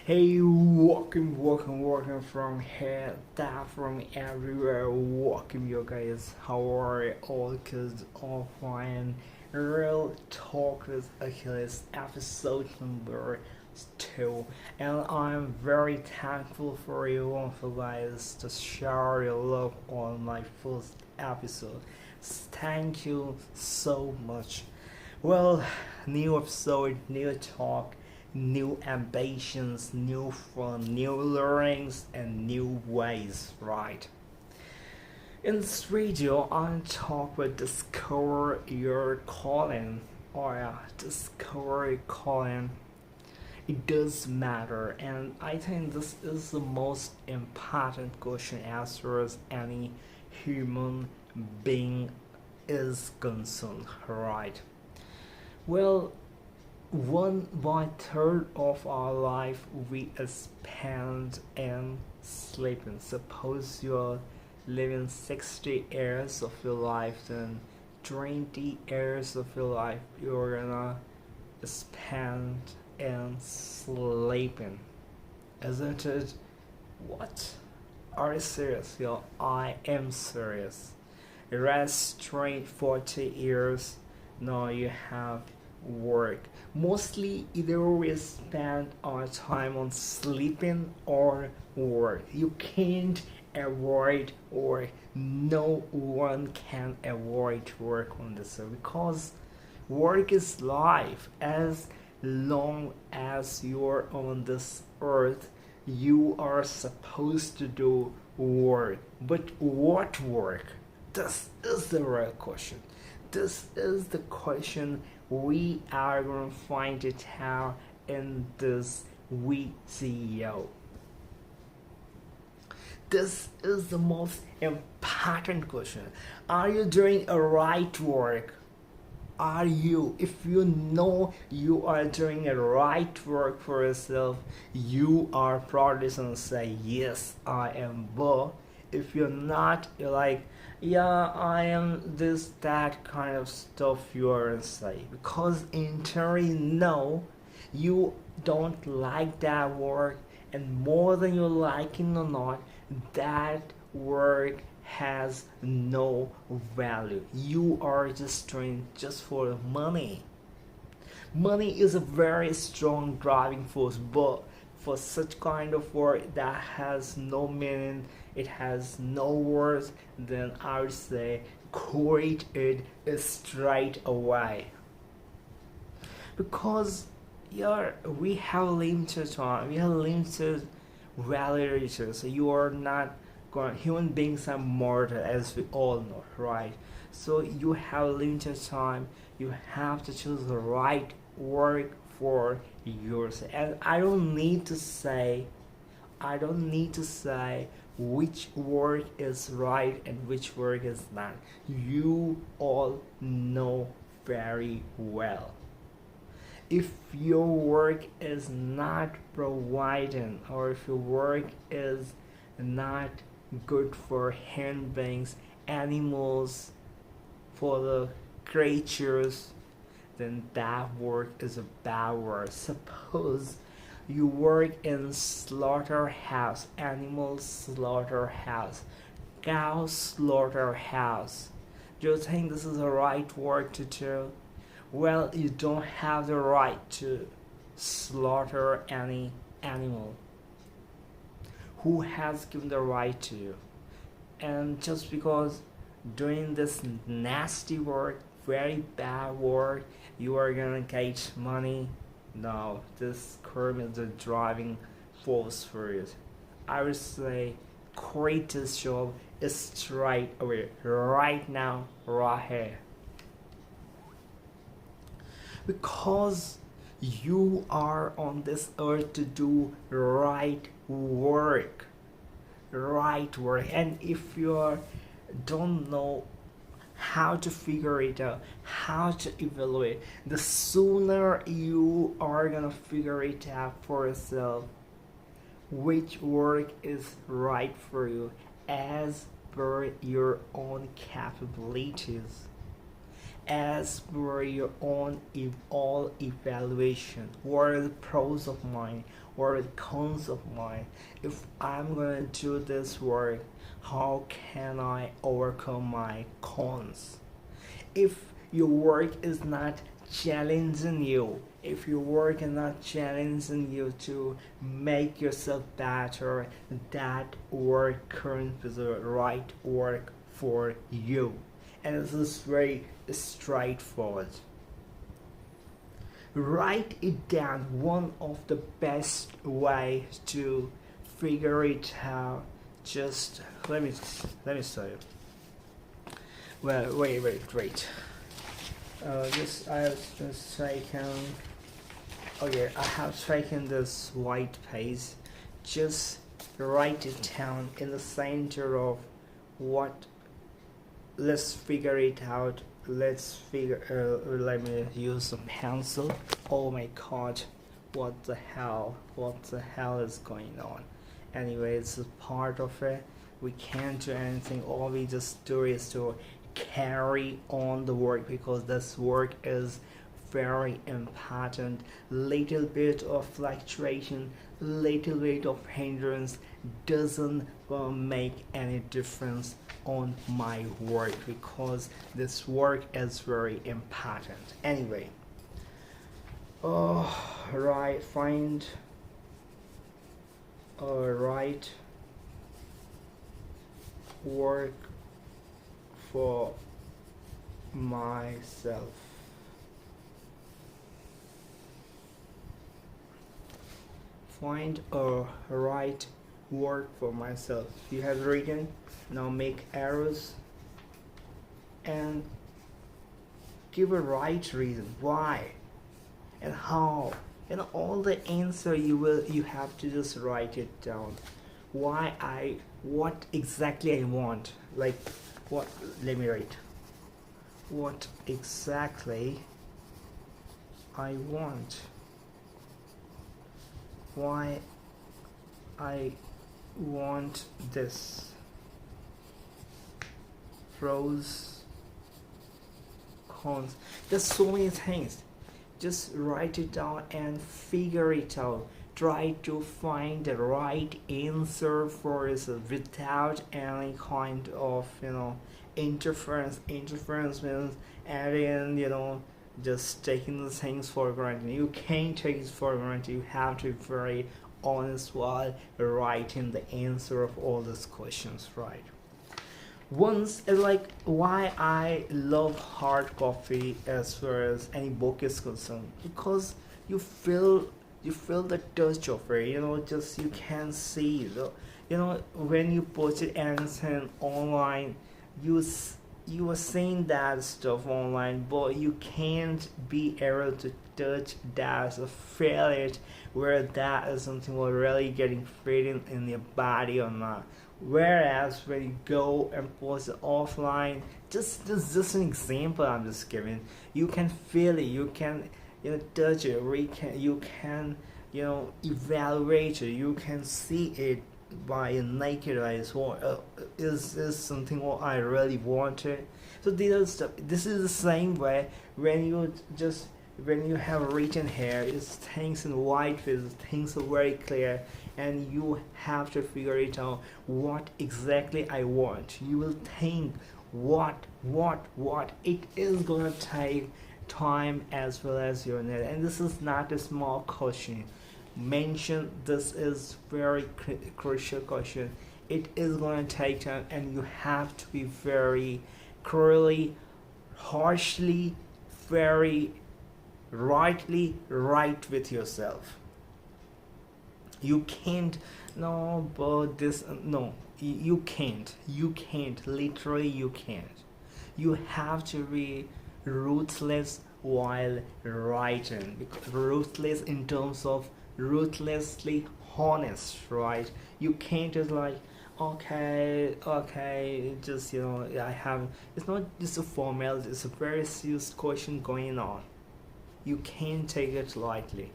Hey, welcome from here, that from everywhere. Welcome, you guys. How are you? All kids, all fine. Real talk with Achilles, episode number 2. And I'm very thankful for you all for guys to share your love on my first episode. Thank you so much. Well, new episode, new talk, new ambitions, new fun, new learnings, and new ways, right? In this video, I'll talk about discover your calling, or discover your calling. It does matter, and I think this is the most important question as far as any human being is concerned, right? Well, 1/3 of our life we spend in sleeping. Suppose you're living 60 years of your life, then 20 years of your life you're gonna spend in sleeping. Isn't it? What? Are you serious? Yo, I am serious. Rest straight 40 years. Now you have work. Mostly either we spend our time on sleeping or work. You can't avoid work. No one can avoid work on this earth because work is life. As long as you're on this earth, you are supposed to do work. But what work? This is the real question. This is the question we are going to find it out in this video. This is the most important question. Are you doing a right work? Are you? If you know you are doing a right work for yourself, you are proudly going to say, yes, I am. But if you're not, you're like, yeah, I am this, that kind of stuff you are inside. Because in theory, no, you don't like that work, and more than you like it or not, that work has no value. You are just doing just for money. Money is a very strong driving force, but for such kind of work that has no meaning, it has no worth, then I would say quit it straight away. Because we have limited time, we have limited validation, so you are not going. Human beings are mortal, as we all know, right? So you have limited time. You have to choose the right work for yourself. And I don't need to say which work is right and which work is not. You all know very well. If your work is not providing, or if your work is not good for human beings, animals, for the creatures, then that work is a bad work. Suppose you work in slaughterhouse, animal slaughterhouse, cow slaughterhouse. Do you think this is the right work to do? Well, you don't have the right to slaughter any animal. Who has given the right to you? And just because doing this nasty work, very bad work, you are gonna get money. No, this curve is the driving force for it. I would say quit this job straight away, right now, right here. Because you are on this earth to do right work. Right work. And if you don't know how to figure it out, how to evaluate, the sooner you are gonna figure it out for yourself, which work is right for you as per your own capabilities, as per your own all evaluation. What are the pros of mine? or the cons of mine. If I'm gonna do this work, how can I overcome my cons? If your work is not challenging you, if your work is not challenging you to make yourself better, that work current is the right work for you. And this is very straightforward. Write it down. One of the best ways to figure it out. Just let me show you. Well, wait. Just I have just taken. Okay, I have taken this white page. Just write it down in the center of what. Let's figure it out. Let me use some pencil. Oh my god, what the hell is going on? Anyway, it's a part of it. We can't do anything. All we just do is to carry on the work, because this work is very important. Little bit of fluctuation, little bit of hindrance doesn't make any difference on my work, because this work is very important. Anyway, find a right work for myself. Find a right work for myself. You have written. Now make arrows and give a right reason why and how, and all the answer you have to just write it down. What exactly I want, like what, let me write what exactly I want, why I want this, pros, cons. There's so many things. Just write it down and figure it out. Try to find the right answer for it without any kind of interference. Interference means adding, just taking the things for granted. You can't take it for granted. You have to be very honest while writing the answer of all these questions, right? Once, like, why I love hard copy as far as any book is concerned, because you feel the touch of it, just you can see when you post it anything online, you are seeing that stuff online, but you can't be able to touch that or feel it, where that is something we're really getting fitting in your body or not. Whereas when you go and post it offline, just an example I'm just giving, you can feel it, you can touch it, you can evaluate it, you can see it by your naked eyes. Is this something what I really wanted? So these are stuff. This is the same way when you have written here, it's things in white, things are very clear, and you have to figure it out what exactly I want. You will think what it is gonna take time as well as your net, and this is not a small question. Mention this is very crucial question. It is gonna take time, and you have to be very clearly, harshly, very rightly right with yourself. You can't, no, but this, no, you can't, literally you can't. You have to be ruthless while writing, because ruthless in terms of ruthlessly honest, right? You can't just like, okay, just I have, it's not just a formality, it's a very serious question going on. You can't take it lightly.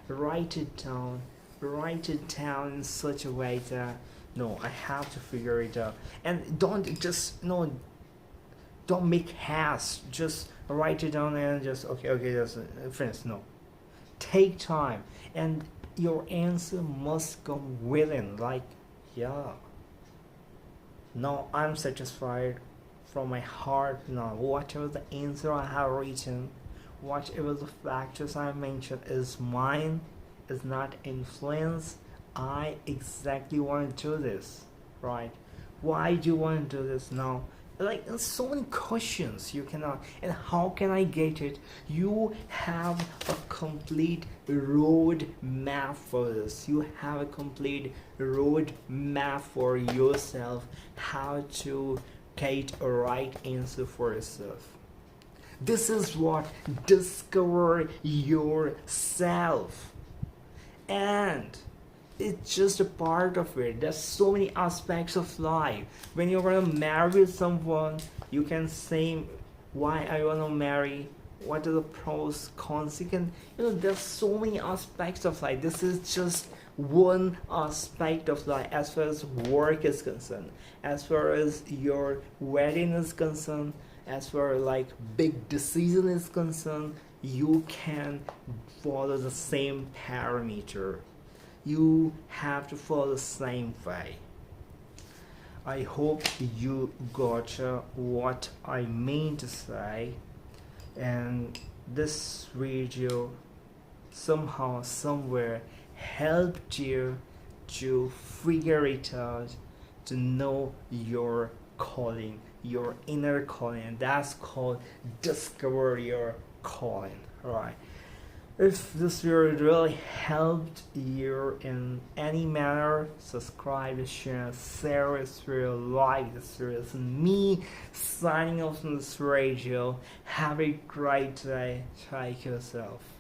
Write it down in such a way that, no, I have to figure it out. And don't just, no, don't make haste. Just write it down and just, okay, just finish. No. Take time. And your answer must come within, like, yeah, now I'm satisfied from my heart. Now whatever the answer I have written, whatever the factors I mentioned is mine, is not influence. I exactly want to do this, right? Why do you want to do this now? Like, there's so many questions you cannot, and how can I get it? You have a complete road map for this. You have a complete road map for yourself, how to get a right answer for yourself. This is what discover yourself. And it's just a part of it. There's so many aspects of life. When you're gonna marry someone, you can say why I wanna marry, what are the pros, cons. You can, there's so many aspects of life. This is just one aspect of life as far as work is concerned, as far as your wedding is concerned, as far as like big decision is concerned. You can follow the same parameter. You have to follow the same way. I hope you got what I mean to say, and this video somehow, somewhere helped you to figure it out, to know your calling, your inner calling, and that's called discover your calling, right? If this video really helped you in any manner, subscribe, share this video, like this video. It's me signing off from this radio. Have a great day. Take yourself.